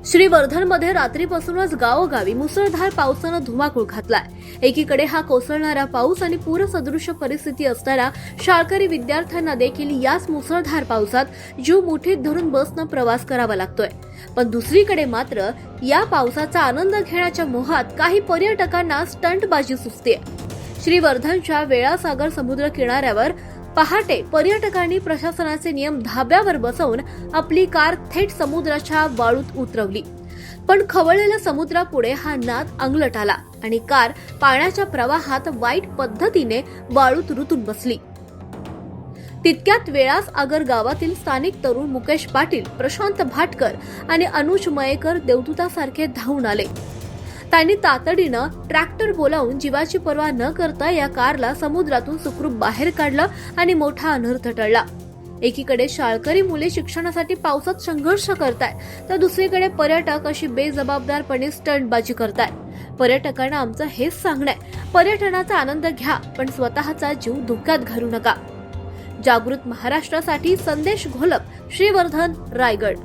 श्रीवर्धनमध्ये रात्रीपासूनच गावोगावी मुसळधार पावसानं धुमाकूळ घातलाय। एकीकडे हा कोसळणारा पाऊस आणि पूरसदृश परिस्थिती असताना शाळकरी विद्यार्थ्यांना देखील याच मुसळधार पावसात जीव मुठीत धरून बसनं प्रवास करावा लागतोय। पण दुसरीकडे मात्र या पावसाचा आनंद घेण्याच्या मोहात काही पर्यटकांना स्टंटबाजी सुचतेय। श्रीवर्धनच्या वेळासागर समुद्र किनाऱ्यावर पहाटे पर्यटकांनी प्रशासनाचे नियम धाब्यावर बसवून आपली कार थेट समुद्राच्या वाळूत उतरवली। पण खवळलेल्या समुद्रापुढे हा नाद अंगलट आला आणि कार पाण्याच्या प्रवाहात वाईट पद्धतीने वाळूत रुतून बसली। तितक्यात वेळास आगर गावातील स्थानिक तरुण मुकेश पाटील, प्रशांत भाटकर आणि अनुज मयेकर देवदूतासारखे धावून आले। त्यांनी तातडीनं ट्रॅक्टर बोलावून जीवाची पर्वा न करता या कारला समुद्रातून सुखरूप बाहेर काढलं आणि मोठा अनर्थ टळला। एकीकडे शाळकरी मुले शिक्षणासाठी पावसात संघर्ष करताय, तर दुसरीकडे पर्यटक अशी बेजबाबदारपणे स्टंटबाजी करताय। पर्यटकांना आमचं हेच सांगणं आहे, पर्यटनाचा आनंद घ्या, पण स्वतःचा जीव धोक्यात घालू नका। जागृत महाराष्ट्रासाठी संदेश घोलप, श्रीवर्धन, रायगड।